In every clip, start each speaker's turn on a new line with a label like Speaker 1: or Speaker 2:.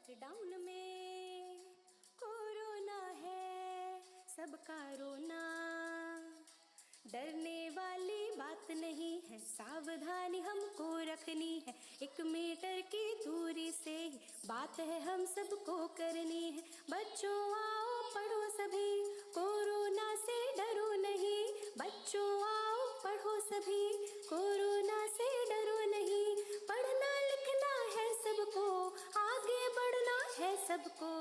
Speaker 1: Lockdown में corona है सबका रोना, डरने वाली बात नहीं है, सावधानी हमको रखनी है, 1 मीटर की दूरी से ही बात है हम सबको करनी है। बच्चों आओ पढ़ो सभी, कोरोना से डरो नहीं, बच्चों आओ पढ़ो सभी, कोरोना से डरो नहीं, पढ़ना लिखना है सबको, आगे बढ़ना है सबको।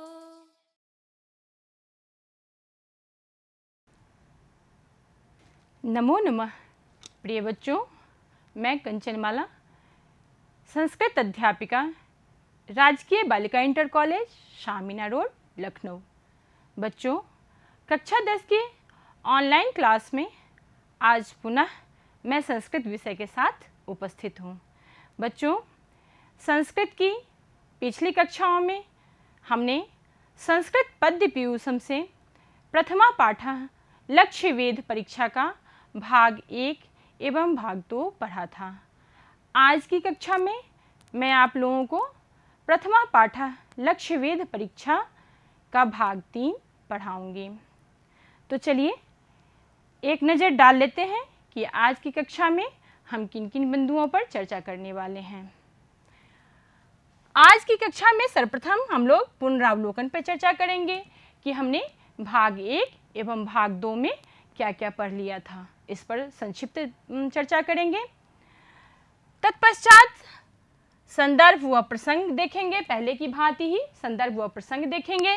Speaker 2: नमो नमः। प्रिय बच्चों, मैं कंचनमाला, संस्कृत अध्यापिका, राजकीय बालिका इंटर कॉलेज, शामीना रोड, लखनऊ। बच्चों, कक्षा 10 की ऑनलाइन क्लास में आज पुनः मैं संस्कृत विषय के साथ उपस्थित हूँ। बच्चों, संस्कृत की पिछली कक्षाओं में हमने संस्कृत पद्य पीयूषम से प्रथमा पाठः लक्ष्य वेध परीक्षा का भाग 1 एवं भाग 2 पढ़ा था। आज की कक्षा में मैं आप लोगों को प्रथमा पाठः लक्ष्य वेध परीक्षा का भाग 3 पढ़ाऊंगी। तो चलिए एक नज़र डाल लेते हैं कि आज की कक्षा में हम किन किन बिंदुओं पर चर्चा करने वाले हैं। आज की कक्षा में सर्वप्रथम हम लोग पुनरावलोकन पर चर्चा करेंगे कि हमने भाग 1 एवं भाग 2 में क्या क्या पढ़ लिया था, इस पर संक्षिप्त चर्चा करेंगे। तत्पश्चात संदर्भ व प्रसंग देखेंगे, पहले की भांति ही संदर्भ व प्रसंग देखेंगे।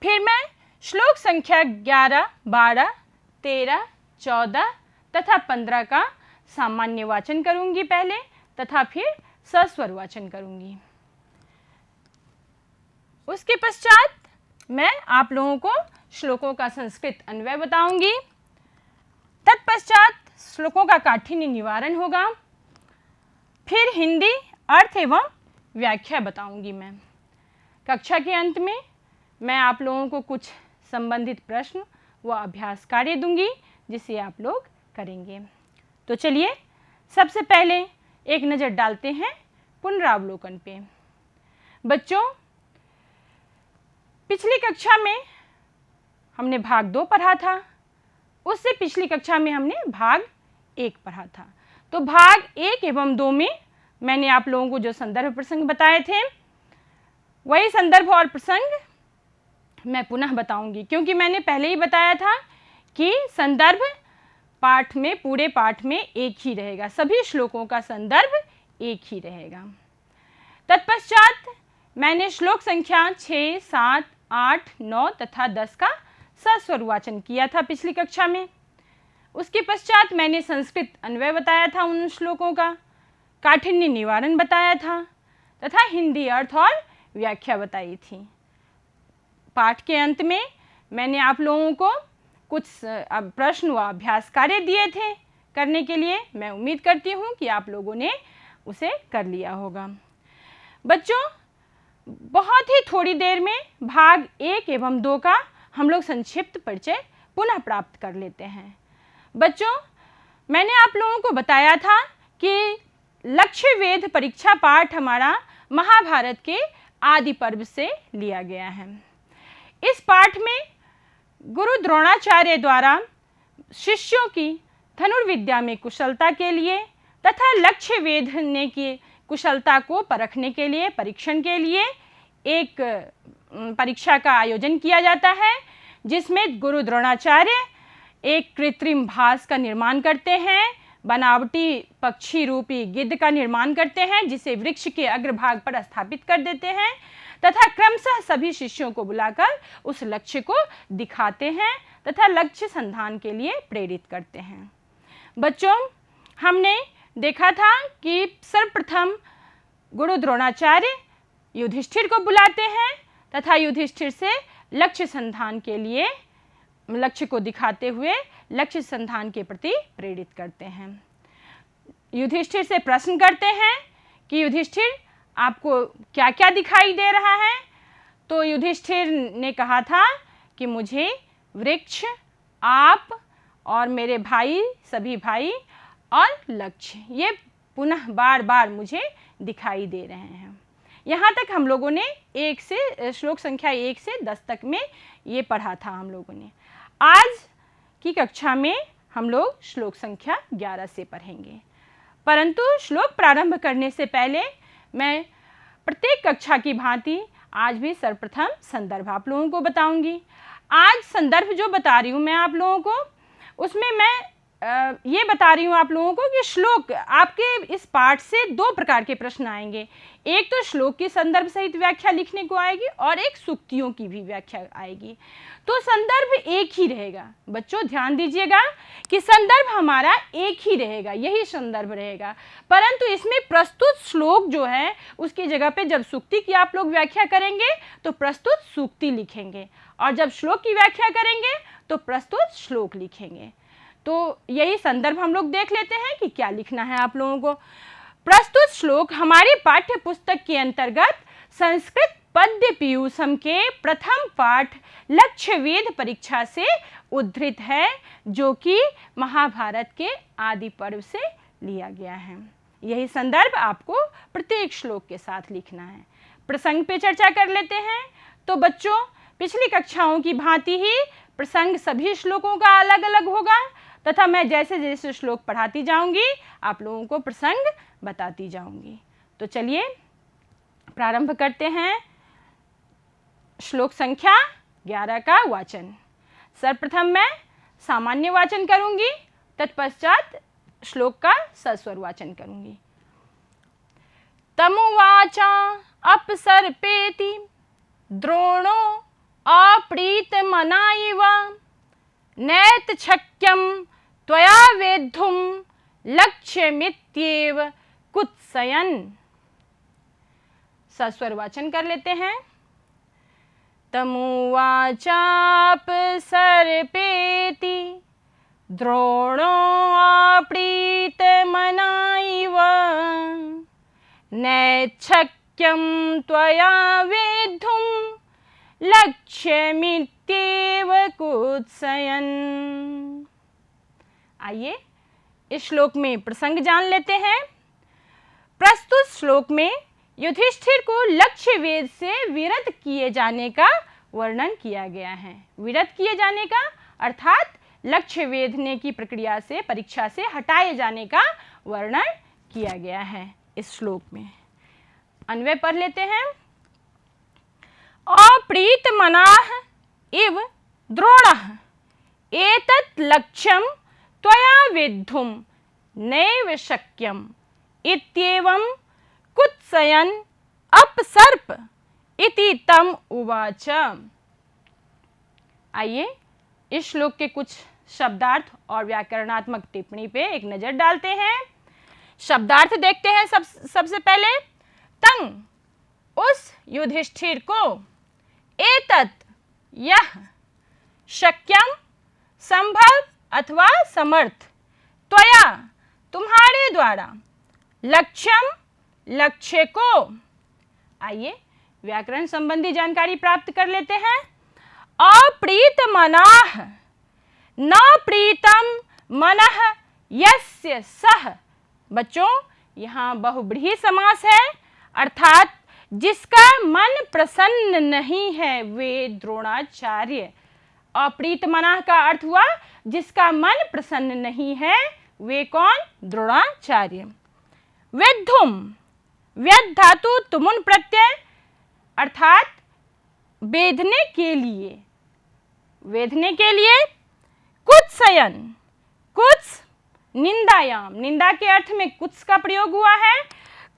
Speaker 2: फिर मैं श्लोक संख्या 11, 12, 13, 14 तथा 15 का सामान्य वाचन करूंगी पहले, तथा फिर सस्वर वाचन करूंगी। उसके पश्चात मैं आप लोगों को श्लोकों का संस्कृत अन्वय बताऊंगी। तत्पश्चात श्लोकों का काठिन्य निवारण होगा। फिर हिंदी अर्थ एवं व्याख्या बताऊंगी मैं। कक्षा के अंत में मैं आप लोगों को कुछ संबंधित प्रश्न व अभ्यास कार्य दूंगी, जिसे आप लोग करेंगे। तो चलिए सबसे पहले एक नज़र डालते हैं पुनरावलोकन पे। बच्चों, पिछली कक्षा में हमने भाग 2 पढ़ा था, उससे पिछली कक्षा में हमने भाग 1 पढ़ा था। तो भाग 1 एवं 2 में मैंने आप लोगों को जो संदर्भ प्रसंग बताए थे, वही संदर्भ और प्रसंग मैं पुनः बताऊंगी, क्योंकि मैंने पहले ही बताया था कि संदर्भ पाठ में, पूरे पाठ में एक ही रहेगा, सभी श्लोकों का संदर्भ एक ही रहेगा। तत्पश्चात मैंने श्लोक संख्या 6, 7, 8, 9 तथा 10 का सस्वर वाचन किया था पिछली कक्षा में। उसके पश्चात मैंने संस्कृत अन्वय बताया था उन श्लोकों का, काठिन्य निवारण बताया था तथा हिंदी अर्थ और व्याख्या बताई थी। पाठ के अंत में मैंने आप लोगों को कुछ प्रश्न व अभ्यास कार्य दिए थे करने के लिए। मैं उम्मीद करती हूँ कि आप लोगों ने उसे कर लिया होगा। बच्चों, बहुत ही थोड़ी देर में भाग 1 एवं 2 का हम लोग संक्षिप्त परिचय पुनः प्राप्त कर लेते हैं। बच्चों, मैंने आप लोगों को बताया था कि लक्ष्य वेध परीक्षा पाठ हमारा महाभारत के आदि पर्व से लिया गया है। इस पाठ में गुरु द्रोणाचार्य द्वारा शिष्यों की धनुर्विद्या में कुशलता के लिए तथा लक्ष्य वेधने की कुशलता को परखने के लिए, परीक्षण के लिए एक परीक्षा का आयोजन किया जाता है, जिसमें गुरु द्रोणाचार्य एक कृत्रिम भास का निर्माण करते हैं, बनावटी पक्षी रूपी गिद्ध का निर्माण करते हैं, जिसे वृक्ष के अग्रभाग पर स्थापित कर देते हैं तथा क्रमशः सभी शिष्यों को बुलाकर उस लक्ष्य को दिखाते हैं तथा लक्ष्य संधान के लिए प्रेरित करते हैं। बच्चों, हमने देखा था कि सर्वप्रथम गुरु द्रोणाचार्य युधिष्ठिर को बुलाते हैं तथा युधिष्ठिर से लक्ष्य संधान के लिए, लक्ष्य को दिखाते हुए लक्ष्य संधान के प्रति प्रेरित करते हैं। युधिष्ठिर से प्रश्न करते हैं कि युधिष्ठिर, आपको क्या क्या दिखाई दे रहा है? तो युधिष्ठिर ने कहा था कि मुझे वृक्ष, आप और मेरे भाई, सभी भाई और लक्ष्य, ये पुनः बार बार मुझे दिखाई दे रहे हैं। यहाँ तक हम लोगों ने श्लोक संख्या 1 से 10 तक में ये पढ़ा था हम लोगों ने। आज की कक्षा में हम लोग श्लोक संख्या 11 से पढ़ेंगे, परंतु श्लोक प्रारंभ करने से पहले मैं प्रत्येक कक्षा की भांति आज भी सर्वप्रथम संदर्भ आप लोगों को बताऊंगी। आज संदर्भ जो बता रही हूँ मैं आप लोगों को, उसमें मैं ये बता रही हूँ आप लोगों को कि श्लोक आपके इस पाठ से 2 प्रकार के प्रश्न आएंगे। एक तो श्लोक की संदर्भ सहित व्याख्या लिखने को आएगी और एक सूक्तियों की भी व्याख्या आएगी। तो संदर्भ एक ही रहेगा। बच्चों ध्यान दीजिएगा कि संदर्भ हमारा एक ही रहेगा, यही संदर्भ रहेगा, परंतु इसमें प्रस्तुत श्लोक जो है उसकी जगह पे जब सूक्ति की आप लोग व्याख्या करेंगे तो प्रस्तुत सूक्ति लिखेंगे, और जब श्लोक की व्याख्या करेंगे तो प्रस्तुत श्लोक लिखेंगे। तो यही संदर्भ हम लोग देख लेते हैं कि क्या लिखना है आप लोगों को। प्रस्तुत श्लोक हमारी पाठ्य पुस्तक के अंतर्गत संस्कृत पद्य पीयूषम के प्रथम पाठ लक्ष्य वेद परीक्षा से उद्धृत है, जो कि महाभारत के आदि पर्व से लिया गया है। यही संदर्भ आपको प्रत्येक श्लोक के साथ लिखना है। प्रसंग पे चर्चा कर लेते हैं। तो बच्चों पिछली कक्षाओं की भांति ही प्रसंग सभी श्लोकों का अलग अलग होगा, तथा मैं जैसे जैसे श्लोक पढ़ाती जाऊंगी आप लोगों को प्रसंग बताती जाऊंगी। तो चलिए प्रारंभ करते हैं श्लोक संख्या 11 का वाचन। सर्वप्रथम मैं सामान्य वाचन करूंगी, तत्पश्चात श्लोक का सस्वर वाचन करूंगी। तमुवाचा अपसर्पेति द्रोणो अप्रीतमना इव नैतच्छक्यं त्वया वेद्धुं लक्ष्यमित्येव कुत्सयन्। सस्वर वाचन कर लेते हैं। तमुवाचापसर्पेति द्रोणोऽप्रीतमना इव नैच्छक्यं त्वया वेद्धुं लक्ष्यमित्येव कुत्सयन्। आइए इस श्लोक में प्रसंग जान लेते हैं। प्रस्तुत श्लोक में युधिष्ठिर को लक्ष्य वेद से विरत किए जाने का वर्णन किया गया है। विरत किए जाने का अर्थात लक्ष्य वेधने की प्रक्रिया से, परीक्षा से हटाए जाने का वर्णन किया गया है इस श्लोक में। अन्वय पढ़ लेते हैं। अप्रीतमनाः इव द्रोणः एतत् लक्ष्यं त्वया वेद्धुं नैव शक्यम् इत्येवं कुत्सयन् अपसर्प इति तम उवाच। आइए इस श्लोक के कुछ शब्दार्थ और व्याकरणात्मक टिप्पणी पे एक नजर डालते हैं। शब्दार्थ देखते हैं। सबसे पहले तंग उस युधिष्ठिर को, एतत् यह, शक्यम संभव अथवा समर्थ, त्वया तुम्हारे द्वारा, लक्ष्यम लक्ष्य को। आइए व्याकरण संबंधी जानकारी प्राप्त कर लेते हैं। अप्रीतमनाः न प्रीतम मनः यस्य सः। बच्चों यहाँ बहुब्रीहि समास है, अर्थात जिसका मन प्रसन्न नहीं है वे द्रोणाचार्य। अप्रीतमनाः का अर्थ हुआ जिसका मन प्रसन्न नहीं है वे कौन? द्रोणाचार्य। वेद्धुम, व्यद धातु तुमुन प्रत्यय, अर्थात वेधने के लिए, वेधने के लिए। कुत्सयन, कुत्स निंदायाम, निंदा के अर्थ में कुत्स का प्रयोग हुआ है।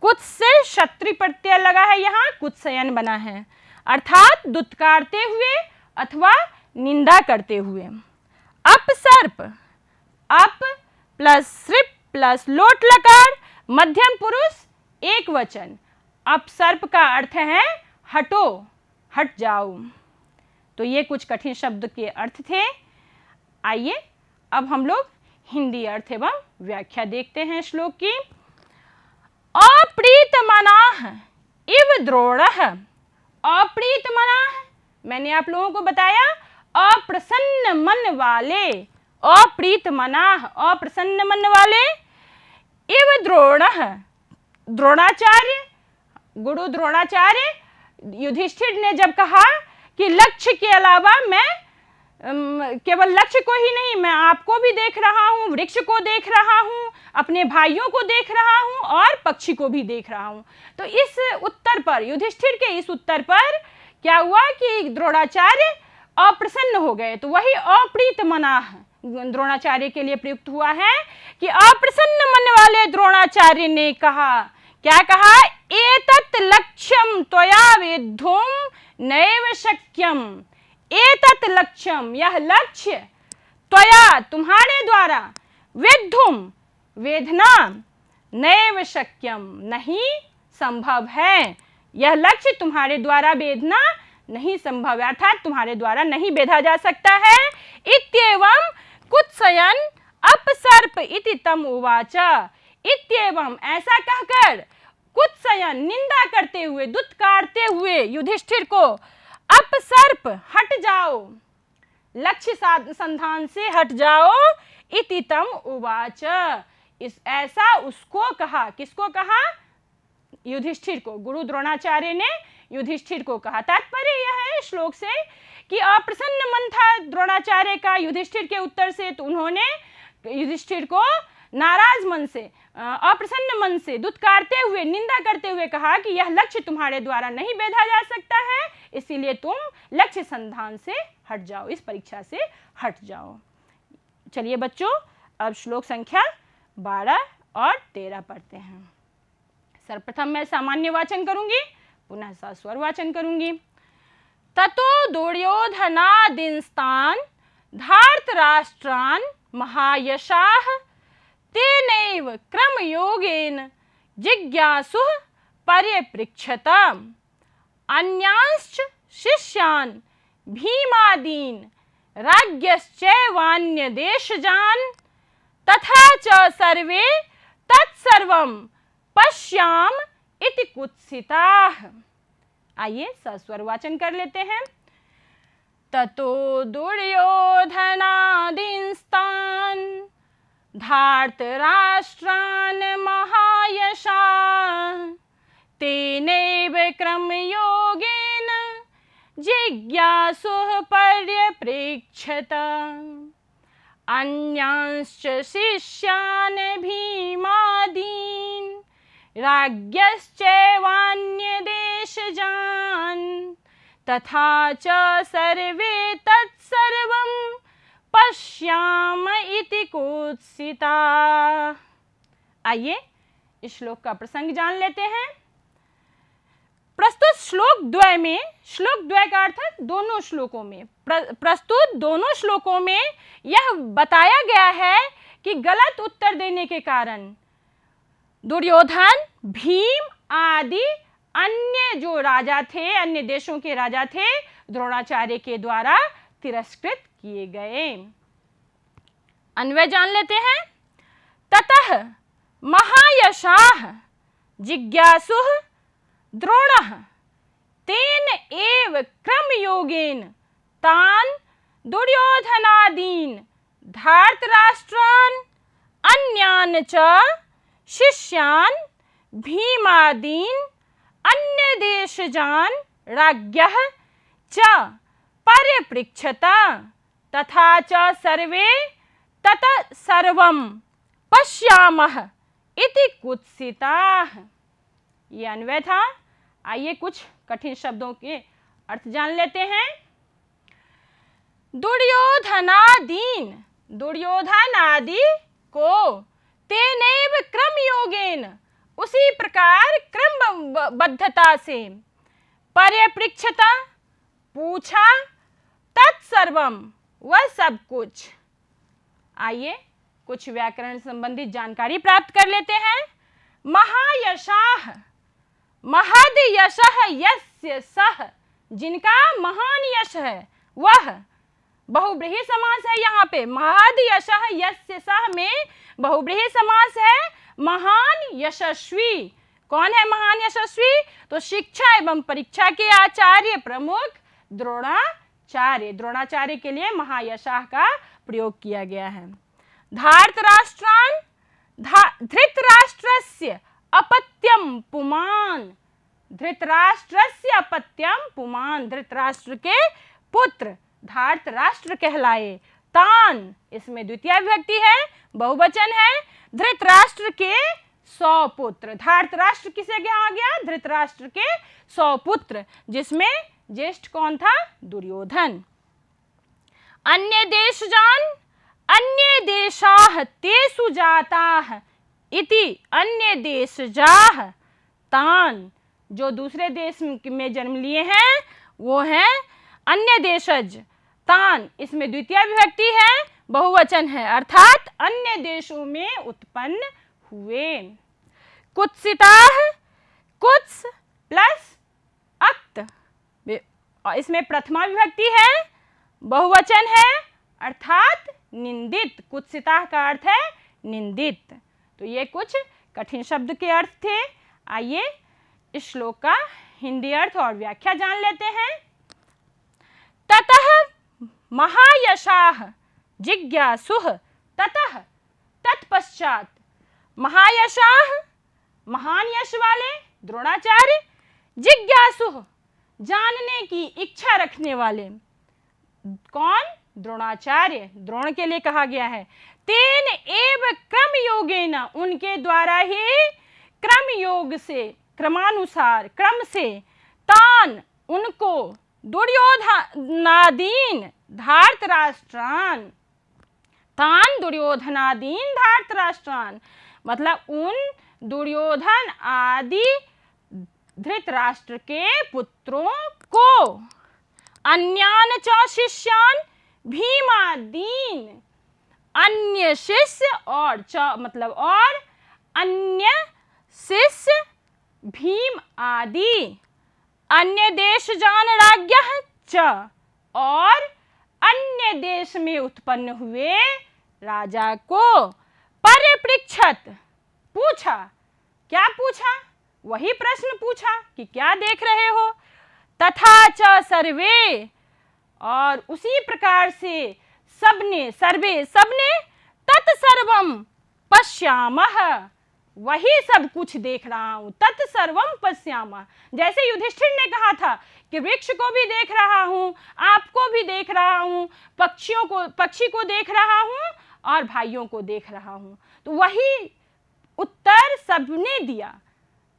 Speaker 2: कुत्स से क्षत्रि प्रत्यय लगा है, यहाँ कुत्सयन बना है, अर्थात दुत्कारते हुए अथवा निंदा करते हुए। अपसर्प, अप प्लस सृप प्लस लोट लकार, मध्यम पुरुष एक वचन। अपसर्प का अर्थ है हटो, हट जाओ। तो ये कुछ कठिन शब्द के अर्थ थे। आइए अब हम लोग हिंदी अर्थ एवं व्याख्या देखते हैं श्लोक की। अप्रीतमनाः इव द्रोणः। अप्रीतमनाः मैंने आप लोगों को बताया अप्रसन्न मन वाले, अप्रीतमनाः अप्रसन्न मन वाले, इव द्रोणः द्रोणाचार्य, गुरु द्रोणाचार्य, युधिष्ठिर ने जब कहा कि लक्ष्य के अलावा मैं केवल लक्ष्य को ही नहीं, मैं आपको भी देख रहा हूँ, वृक्ष को देख रहा हूँ, अपने भाइयों को देख रहा हूँ और पक्षी को भी देख रहा हूँ। तो इस उत्तर पर, युधिष्ठिर के इस उत्तर पर क्या हुआ कि द्रोणाचार्य अप्रसन्न हो गए। तो वही अप्रीत मनाह द्रोणाचार्य के लिए प्रयुक्त हुआ है कि अप्रसन्न मन वाले द्रोणाचार्य ने कहा, क्या कहा, एतत् लक्ष्यम त्वया वेद्धुम नैव शक्यम। एतत् लक्ष्यम, यह लक्ष्य, त्वया, तुम्हारे द्वारा, वेद्धुम, वेधना, नैव शक्यम, नहीं संभव है। यह लक्ष्य तुम्हारे द्वारा वेधना नहीं संभव है, अर्थात तुम्हारे द्वारा नहीं वेधा जा सकता है। इत्येवं कुत्सयन् अपसर्प इति तम उवाच। इत्येवं, ऐसा कहकर, कुत्सयन्, निंदा करते हुए, दुत्कारते हुए युधिष्ठिर को, अपसर्प, हट जाओ, लक्ष्य संधान से हट जाओ, इति तम उवाच, इस ऐसा उसको कहा। किसको कहा? युधिष्ठिर को। गुरु द्रोणाचार्य ने युधिष्ठिर को कहा। तात्पर्य यह है श्लोक से कि अप्रसन्न मन था द्रोणाचार्य का युधिष्ठिर के उत्तर से, तो उन्होंने युधिष्ठिर को नाराज मन से, अप्रसन्न मन से, दुत्कारते हुए, निंदा करते हुए कहा कि यह लक्ष्य तुम्हारे द्वारा नहीं वेधा जा सकता है, इसीलिए तुम लक्ष्य संधान से हट जाओ, इस परीक्षा से हट जाओ। चलिए बच्चों, अब श्लोक संख्या 12 और 13 पढ़ते हैं। सर्वप्रथम मैं सामान्य वाचन करूंगी, पुनः सस्वर वाचन करूंगी। ततो दुर्योधनादिंस्तान् धार्तराष्ट्रान् महायशाः तेनैव क्रमयोगेन जिज्ञासुः पर्यपृच्छत। अन्यांश्च शिष्यान् भीमादीन् राज्ञश्चैवान्यदेशजान् तथा च सर्वे तत्सर्वं पश्याम इति कुत्सिताः। आइए सस्वर वाचन कर लेते हैं। ततो दुर्योधनादिंस्तान् धार्तराष्ट्रान् महायशाः तेनैव क्रमयोगेन जिज्ञासुः पर्यपृच्छत। अन्यांश्च शिष्यान् भीमादीन् राज्ञश्चैवान्यदेशजान् तथा च सर्वे तत्सर्वं पश्याम इति कुत्सिताः। आइए इस श्लोक का प्रसंग जान लेते हैं। प्रस्तुत श्लोक द्वय में, श्लोक द्वय का अर्थ दोनों श्लोकों में, प्रस्तुत दोनों श्लोकों में यह बताया गया है कि गलत उत्तर देने के कारण दुर्योधन, भीम आदि अन्य जो राजा थे, अन्य देशों के राजा थे, द्रोणाचार्य के द्वारा तिरस्कृत किए गए। अन्वय जान लेते हैं। ततः महायशाः जिज्ञासुः द्रोणः तेन एव क्रमयोगेन तान् दुर्योधनादीन् धार्तराष्ट्रान् अन्यान् च शिष्यान् भीमादीन् अन्यदेशजान् राज्ञः च पर्यपृच्छत तथा च सर्वे तत्सर्वं पश्यामः इति कुत्सिताः। ये अन्वय था। आइए कुछ कठिन शब्दों के अर्थ जान लेते हैं। दुर्योधनादीन, दुर्योधन आदि को, तेनैव क्रम योगेन, उसी प्रकार क्रमबद्धता से, पर्यपृच्छता, पूछा, तत्सर्वम, वह सब कुछ। आइए कुछ व्याकरण संबंधित जानकारी प्राप्त कर लेते हैं। महायशाः, महद यशः यस्य सः, जिनका महान यश है वह, बहुब्रीहि समास है यहाँ पे। महद यशः यस्य सः में बहुब्रीहि समास है। महान यशस्वी, कौन है महान यशस्वी? तो शिक्षा एवं परीक्षा के आचार्य प्रमुख द्रोणाचार्य, द्रोणाचार्य के लिए महायशाः का प्रयोग किया गया है। धार्तराष्ट्रान्, धृतराष्ट्रस्य अपत्यम पुमान्, धृतराष्ट्रस्य अपत्यम पुमान, धृतराष्ट्र के पुत्र धार्तराष्ट्र कहलाए। तान, इसमें द्वितीय विभक्ति है, बहुवचन है। धृतराष्ट्र के 100 पुत्र, धार्तराष्ट्र किसे कहा गया? धृतराष्ट्र के 100 पुत्र, जिसमें ज्येष्ठ कौन था? दुर्योधन। अन्य देशजान अन्य देशाः तेषु जाताः इति, अन्य देशजाः तान, जो दूसरे देश में जन्म लिए हैं वो हैं अन्य देशज। तान, इसमें द्वितीय विभक्ति है, बहुवचन है, अर्थात अन्य देशों में उत्पन्न हुए। कुत्सिताः, कुत्स प्लस अक्त, इसमें प्रथमा विभक्ति है, बहुवचन है, अर्थात निंदित। कुत्सिताः का अर्थ है निंदित। तो ये कुछ कठिन शब्द के अर्थ थे। आइए इस श्लोक का हिंदी अर्थ और व्याख्या जान लेते हैं। ततः महायशाः जिज्ञासुः, ततः तत्पश्चात, महायशाः महान यश वाले द्रोणाचार्य, जिज्ञासुः जानने की इच्छा रखने वाले, कौन? द्रोणाचार्य, द्रोण के लिए कहा गया है। तेन एव क्रम योगेन, उनके द्वारा ही क्रम योग से, क्रमानुसार क्रम से, तान उनको, दुर्योधनादीन धार्तराष्ट्रान, तान दुर्योधनादीन धार्तराष्ट्रान, मतलब उन दुर्योधन आदि धृतराष्ट्र के पुत्रों को, अन्यान च शिष्यान भीमादीन, अन्य शिष्य और च मतलब और, अन्य शिष्य भीम आदि, अन्य देश जान राज्ञः च, और अन्य देश में उत्पन्न हुए राजा को, परिपृच्छत पूछा। क्या पूछा? वही प्रश्न पूछा कि क्या देख रहे हो। तथा च सर्वे, और उसी प्रकार से सबने, सर्वे सबने, तत्सर्वम पश्यामः, वही सब कुछ देख रहा हूं। तत्सर्वम पश्यामः, जैसे युधिष्ठिर ने कहा था कि वृक्ष को भी देख रहा हूं, आपको भी देख रहा हूं, पक्षी को देख रहा हूं और भाइयों को देख रहा हूं। तो वही उत्तर सबने दिया,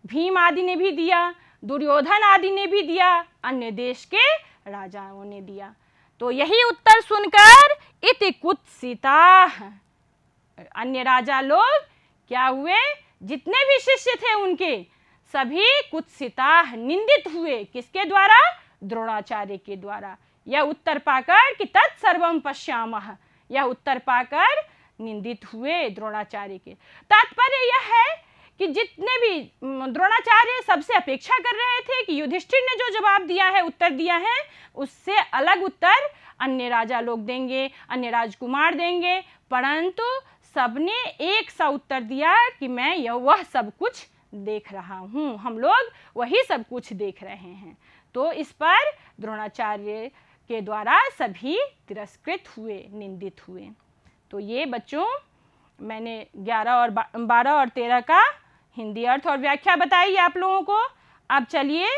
Speaker 2: भीम आदि ने भी दिया, दुर्योधन आदि ने भी दिया, अन्य देश के राजाओं ने दिया। तो यही उत्तर सुनकर इति कुत्सिताः, अन्य राजा लोग क्या हुए? जितने भी शिष्य थे उनके सभी कुत्सिताः, निंदित हुए। किसके द्वारा? द्रोणाचार्य के द्वारा। यह उत्तर पाकर कि तत्सर्वम पश्यामः, यह उत्तर पाकर निंदित हुए द्रोणाचार्य के। तात्पर्य यह है कि जितने भी द्रोणाचार्य सबसे अपेक्षा कर रहे थे कि युधिष्ठिर ने जो जवाब दिया है, उत्तर दिया है, उससे अलग उत्तर अन्य राजा लोग देंगे, अन्य राजकुमार देंगे, परंतु सबने एक सा उत्तर दिया कि मैं वह सब कुछ देख रहा हूँ, हम लोग वही सब कुछ देख रहे हैं। तो इस पर द्रोणाचार्य के द्वारा सभी तिरस्कृत हुए, निंदित हुए। तो ये बच्चों मैंने 11 और 12 और 13 का हिंदी अर्थ और व्याख्या बताई आप लोगों को। अब चलिए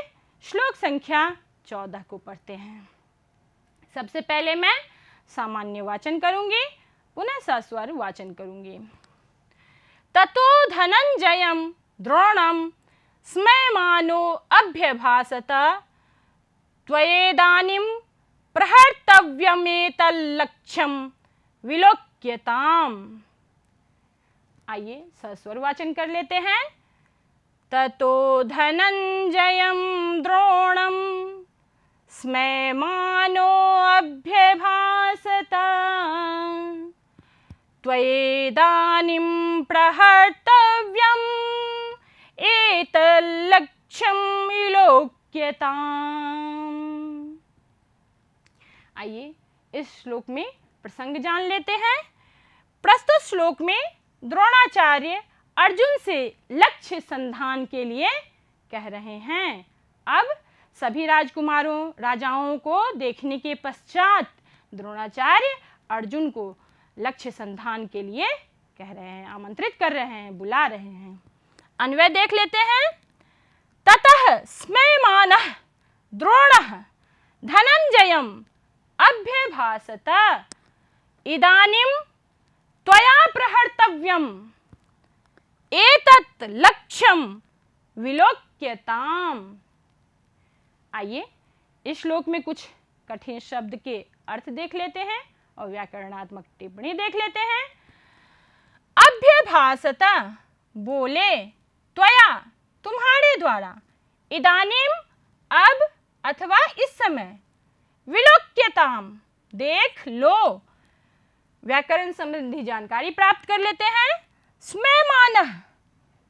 Speaker 2: श्लोक संख्या 14 को पढ़ते हैं। सबसे पहले मैं सामान्य वाचन करूंगी, पुनः सस्वर वाचन करूंगी। ततो धनंजयं द्रोणं स्मयमानो अभ्यभासत, त्वयेदानीं प्रहर्तव्यमेतल्लक्ष्यं विलोक्यताम्। आइए सस्वर वाचन कर लेते हैं। ततो धनंजयं द्रोणं स्मयमानो अभ्यभासत, त्वयेदानीं प्रहर्तव्यम् एतल्लक्ष्यं विलोक्यताम्। आइए इस श्लोक में प्रसंग जान लेते हैं। प्रस्तुत श्लोक में द्रोणाचार्य अर्जुन से लक्ष्य संधान के लिए कह रहे हैं। अब सभी राजकुमारों, राजाओं को देखने के पश्चात द्रोणाचार्य अर्जुन को लक्ष्य संधान के लिए कह रहे हैं, आमंत्रित कर रहे हैं, बुला रहे हैं। अन्वय देख लेते हैं। ततः स्मयमानः द्रोणः धनञ्जयम् अभ्यभाषत इदानीं त्वया प्रहर्तव्यम् एतत् लक्ष्यं विलोक्यताम्। आइए इस श्लोक में कुछ कठिन शब्द के अर्थ देख लेते हैं और व्याकरणात्मक टिप्पणी देख लेते हैं। अभ्यभाषत बोले, त्वया तुम्हारे द्वारा, इदानीम अब अथवा इस समय, विलोक्यताम देख लो। व्याकरण संबंधी जानकारी प्राप्त कर लेते हैं। स्मयमानः,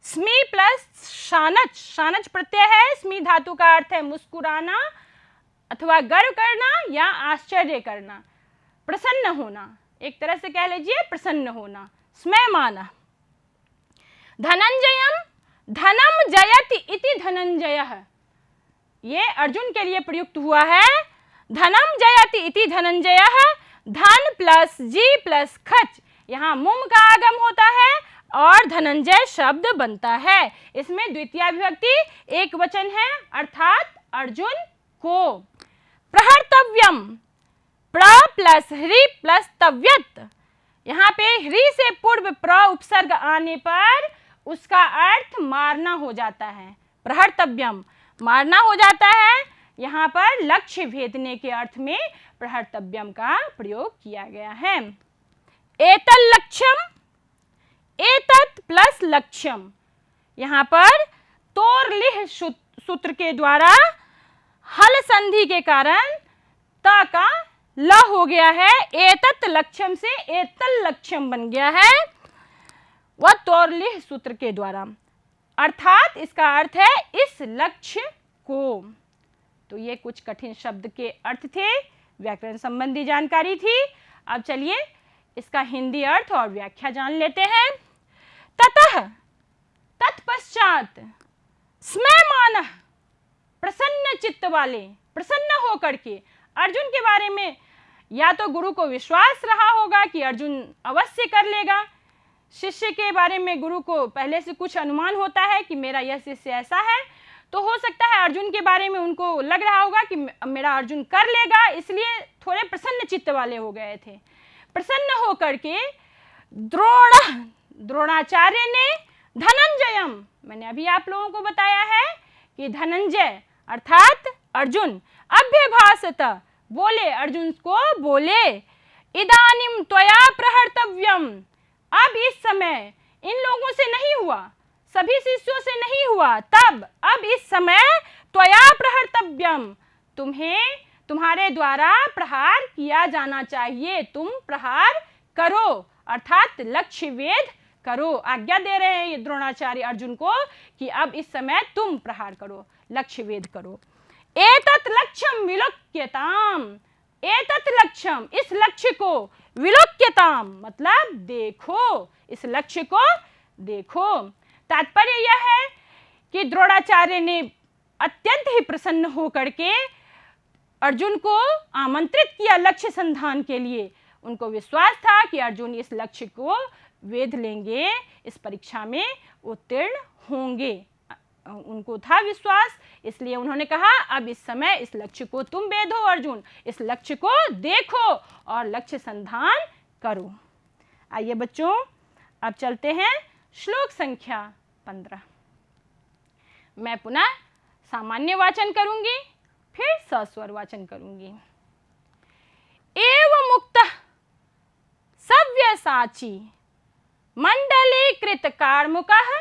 Speaker 2: स्मी प्लस शानच, शानच प्रत्यय है। स्मी धातु का अर्थ है मुस्कुराना अथवा गर्व करना या आश्चर्य करना, प्रसन्न होना, एक तरह से कह लीजिए प्रसन्न होना। स्मयमानः। धनंजयम, धनम जयति इति धनंजयः, ये अर्जुन के लिए प्रयुक्त हुआ है। धनम जयति इति धनंजयः, धन प्लस जी प्लस खच, यहाँ मुम का आगम होता है और धनंजय शब्द बनता है। इसमें द्वितीय विभक्ति एक वचन है, अर्थात अर्जुन को। प्रहर्तव्यम, प्र प्लस ह्री प्लस तव्यत, यहाँ पे ह्री से पूर्व प्र उपसर्ग आने पर उसका अर्थ मारना हो जाता है। प्रहर्तव्यम मारना हो जाता है। यहाँ पर लक्ष्य भेदने के अर्थ में प्रहर्तव्यम का प्रयोग किया गया है। एतल लक्ष्यम, एतत् प्लस लक्ष्यम, यहाँ पर तोरलिह सूत्र के द्वारा हल संधि के कारण त का ल हो गया है। एतत् लक्ष्यम से एतल लक्ष्यम बन गया है, वह तोरलिह सूत्र के द्वारा, अर्थात इसका अर्थ है इस लक्ष्य को। तो ये कुछ कठिन शब्द के अर्थ थे, व्याकरण संबंधी जानकारी थी। अब चलिए इसका हिंदी अर्थ और व्याख्या जान लेते हैं। ततः, तत्पश्चात, स्मयमानः प्रसन्न चित्त वाले, प्रसन्न होकर के, अर्जुन के बारे में या तो गुरु को विश्वास रहा होगा कि अर्जुन अवश्य कर लेगा। शिष्य के बारे में गुरु को पहले से कुछ अनुमान होता है कि मेरा यह शिष्य ऐसा है, तो हो सकता है अर्जुन के बारे में उनको लग रहा होगा कि मेरा अर्जुन कर लेगा, इसलिए थोड़े प्रसन्न चित्त वाले हो गए थे। प्रसन्न होकर के द्रोणाचार्य ने धनंजयम, मैंने अभी आप लोगों को बताया है कि धनंजय अर्थात अर्जुन, अभ्यभाषत बोले, अर्जुन को बोले, इदानीम त्वया प्रहर्तव्यम, अब इस समय इन लोगों से नहीं हुआ, सभी शिष्यों से नहीं हुआ, तब अब इस समय त्वया प्रहर्तव्यम, तुम्हें तुम्हारे द्वारा प्रहार किया जाना चाहिए, तुम प्रहार करो, अर्थात लक्ष्य वेध करो। आज्ञा दे रहे हैं ये द्रोणाचार्य अर्जुन को कि अब इस समय तुम प्रहार करो, लक्ष्य वेध करो। एतत् लक्ष्यम विलोक्यताम, एतत् लक्ष्यम, इस लक्ष्य को, विलोक्यताम मतलब देखो, इस लक्ष्य को देखो। तात्पर्य यह है कि द्रोणाचार्य ने अत्यंत ही प्रसन्न होकर के अर्जुन को आमंत्रित किया लक्ष्य संधान के लिए। उनको विश्वास था कि अर्जुन इस लक्ष्य को वेध लेंगे, इस परीक्षा में उत्तीर्ण होंगे, उनको था विश्वास, इसलिए उन्होंने कहा अब इस समय इस लक्ष्य को तुम वेधो अर्जुन, इस लक्ष्य को देखो और लक्ष्य संधान करो। आइए बच्चों अब चलते हैं श्लोक संख्या 15। मैं पुनः सामान्य वाचन करूंगी, फिर सस्वर वाचन करूंगी। एवं मुक्तः सव्यसाची मंडलीकृत कार्मुकः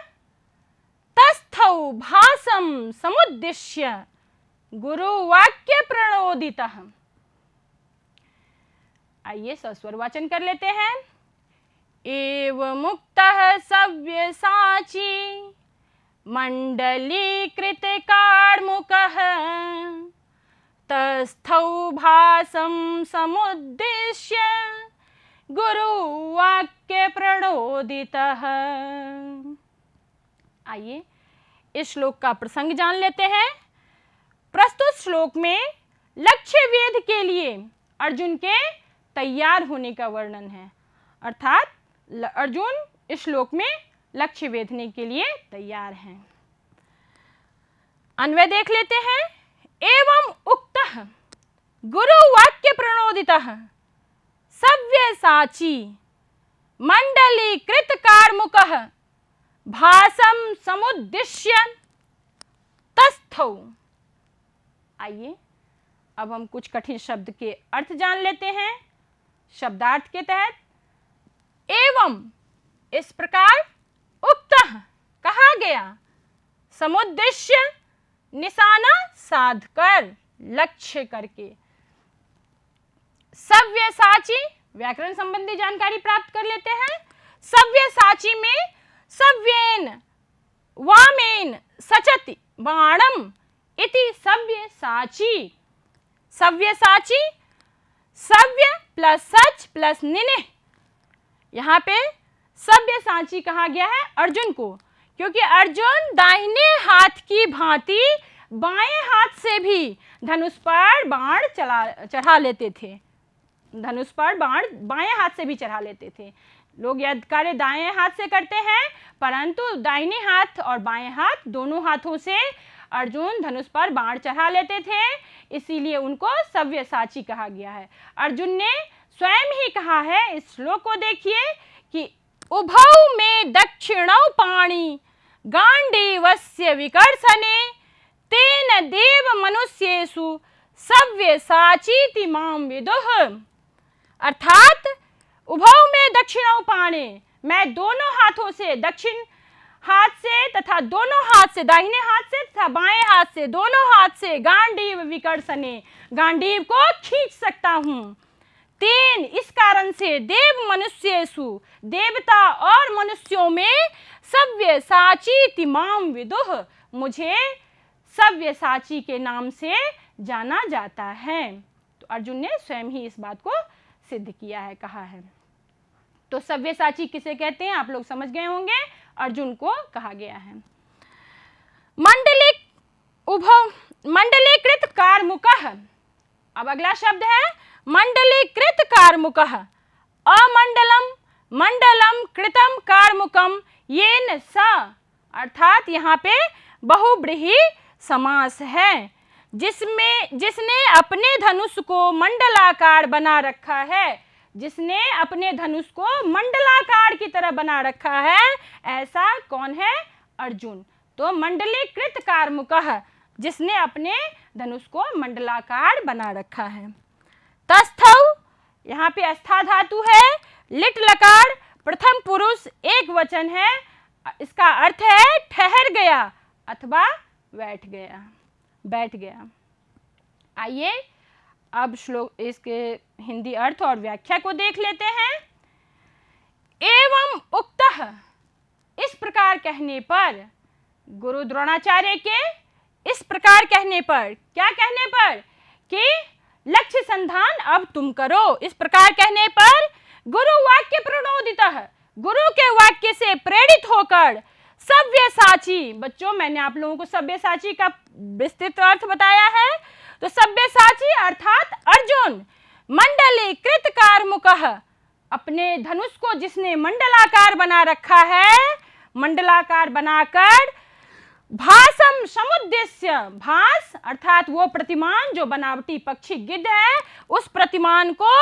Speaker 2: तस्थौ भासं समुद्दिश्य गुरुवाक्य प्रणोदितः। आइए सस्वर वाचन कर लेते हैं। एवं मुक्तः सव्यसाची मंडलीकृत कार्मुकः तस्थौ भासं समुद्दिश्य गुरुवाक्य प्रणोदितः। आइए इस श्लोक का प्रसंग जान लेते हैं। प्रस्तुत श्लोक में लक्ष्य वेध के लिए अर्जुन के तैयार होने का वर्णन है, अर्थात अर्जुन इस श्लोक में लक्ष्य वेधने के लिए तैयार हैं। अन्वय देख लेते हैं। एवं उक्तः गुरु वाक्य प्रणोदितः सव्यसाची मंडलीकृत कार्मुकः भासम समुद्दिश्य तस्थौ। आइए अब हम कुछ कठिन शब्द के अर्थ जान लेते हैं शब्दार्थ के तहत। एवं इस प्रकार, उक्तः कहा गया, समुद्दिश्य निशाना साध कर, लक्ष्य करके। सव्यसाची व्याकरण संबंधी जानकारी प्राप्त कर लेते हैं। सव्यसाची में सव्येन वामेन सचति बाणम इति सव्यसाची। सव्यसाची सव्य प्लस सच प्लस निने, यहाँ पे सव्यसाची कहा गया है अर्जुन को, क्योंकि अर्जुन दाहिने हाथ की भांति बाएं हाथ से भी धनुष पर बाण चढ़ा लेते थे। धनुष पर बाण बाएं हाथ से भी चढ़ा लेते थे। लोग यह कार्य दाएं हाथ से करते हैं, परंतु दाहिने हाथ और बाएं हाथ दोनों हाथों से अर्जुन धनुष पर बाण चढ़ा लेते थे, इसीलिए उनको सव्यसाची कहा गया है। अर्जुन ने स्वयं ही कहा है, इस श्लोक को देखिए कि उभौ में दक्षिणौ पाणि गांडीवस्य विकर्षणे तेन देव मनुष्येषु सव्यसाचीति माम विदुः। अर्थात उभौ में दक्षिणौ पाणि, मैं दोनों हाथों से, दक्षिण हाथ से तथा दोनों हाथ से, दाहिने हाथ से तथा बाएं हाथ से, दोनों हाथ से गांडीव विकर्षणे, गांडीव को खींच सकता हूँ। तेन इस कारण से देव मनुष्येषु, देवता और मनुष्यों में सव्यसाची माम विदुः, मुझे सव्यसाची के नाम से जाना जाता है। तो अर्जुन ने स्वयं ही इस बात को सिद्ध किया है, कहा है। तो सव्यसाची किसे कहते हैं आप लोग समझ गए होंगे, अर्जुन को कहा गया है। मंडलीकृत कार्मुकः, अब अगला शब्द है मंडलीकृत कार्मुकः। अमंडलम मंडलम कृतम कार्मुकम येन स, अर्थात यहाँ पे बहुब्रीहि समास है, जिसने अपने धनुष को मंडलाकार बना रखा है, जिसने अपने धनुष को मंडलाकार की तरह बना रखा है, ऐसा कौन है? अर्जुन। तो मंडलीकृत कार्मुकः, जिसने अपने धनुष को मंडलाकार बना रखा है। तस्थौ, यहाँ पे अस्था धातु है, लिट लकार, प्रथम पुरुष एक वचन है, इसका अर्थ है ठहर गया अथवा बैठ गया, बैठ गया। आइए अब श्लोक इसके हिंदी अर्थ और व्याख्या को देख लेते हैं। एवं उक्तः, इस प्रकार कहने पर, गुरु द्रोणाचार्य के इस प्रकार कहने पर, क्या कहने पर? कि लक्ष्य संधान अब तुम करो। इस प्रकार कहने पर गुरु वाक्य प्रणोदितः, गुरु के वाक्य से प्रेरित होकर सव्यसाची, बच्चों मैंने आप लोगों को सव्यसाची का विस्तृत अर्थ बताया है। तो सव्यसाची अर्थात अर्जुन, मंडलीकृत कार्मुकः, अपने धनुष को जिसने मंडलाकार बना रखा है, मंडलाकार बनाकर भासम समुद्देश्य, भास अर्थात वो प्रतिमान जो बनावटी पक्षी गिद्ध है, उस प्रतिमान को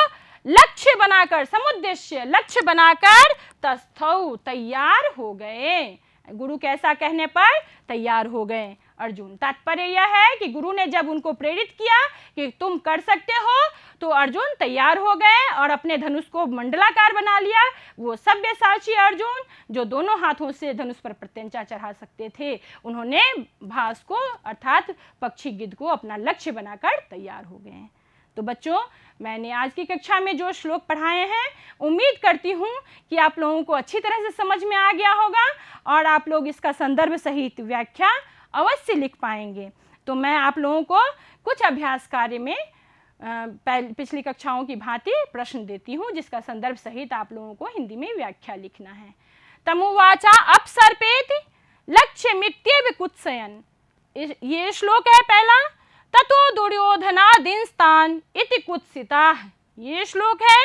Speaker 2: लक्ष्य बनाकर, समुद्देश्य लक्ष्य बनाकर तस्थौ तैयार हो गए। गुरु कैसा कहने पर तैयार हो गए अर्जुन। तात्पर्य यह है कि गुरु ने जब उनको प्रेरित किया कि तुम कर सकते हो, तो अर्जुन तैयार हो गए और अपने धनुष को मंडलाकार बना लिया। वो सव्यसाची अर्जुन जो दोनों हाथों से धनुष पर प्रत्यंचा चढ़ा सकते थे, उन्होंने भास को अर्थात पक्षी गिद्ध को अपना लक्ष्य बनाकर तैयार हो गए। तो बच्चों, मैंने आज की कक्षा में जो श्लोक पढ़ाए हैं, उम्मीद करती हूँ कि आप लोगों को अच्छी तरह से समझ में आ गया होगा और आप लोग इसका संदर्भ सहित व्याख्या अवश्य लिख पाएंगे। तो मैं आप लोगों को कुछ अभ्यास कार्य में पिछली कक्षाओं की भांति प्रश्न देती हूँ, जिसका संदर्भ सहित आप लोगों को हिंदी में व्याख्या लिखना है। तमुवाचा अपसर्पेति लक्ष्यमित्येव कुत्सयन्, ये श्लोक है पहला। ततो दुर्योधनादिंस्तान इति कुत्सिताः, ये श्लोक है।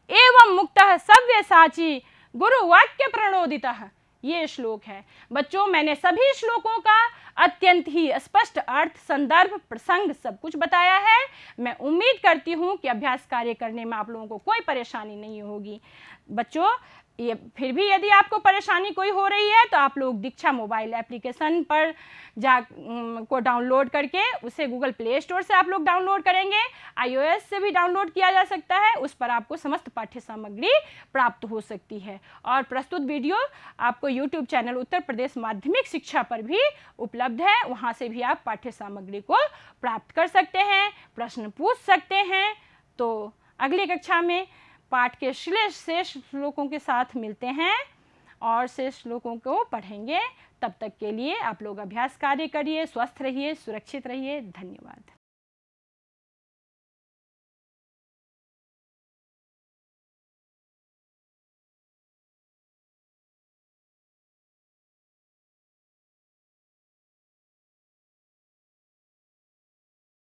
Speaker 2: एवं मुक्तः सव्यसाची गुरु वाक्य प्रणोदितः, ये श्लोक है। बच्चों, मैंने सभी श्लोकों का अत्यंत ही स्पष्ट अर्थ, संदर्भ, प्रसंग सब कुछ बताया है। मैं उम्मीद करती हूँ कि अभ्यास कार्य करने में आप लोगों को कोई परेशानी नहीं होगी। बच्चों, ये फिर भी यदि आपको परेशानी कोई हो रही है तो आप लोग दीक्षा मोबाइल एप्लीकेशन पर को डाउनलोड करके उसे गूगल प्ले स्टोर से आप लोग डाउनलोड करेंगे, iOS से भी डाउनलोड किया जा सकता है। उस पर आपको समस्त पाठ्य सामग्री प्राप्त हो सकती है और प्रस्तुत वीडियो आपको YouTube चैनल उत्तर प्रदेश माध्यमिक शिक्षा पर भी उपलब्ध है। वहाँ से भी आप पाठ्य सामग्री को प्राप्त कर सकते हैं, प्रश्न पूछ सकते हैं। तो अगली कक्षा में पाठ के शेष श्लोकों के साथ मिलते हैं और शेष श्लोकों को पढ़ेंगे। तब तक के लिए आप लोग अभ्यास कार्य करिए, स्वस्थ रहिए, सुरक्षित रहिए। धन्यवाद।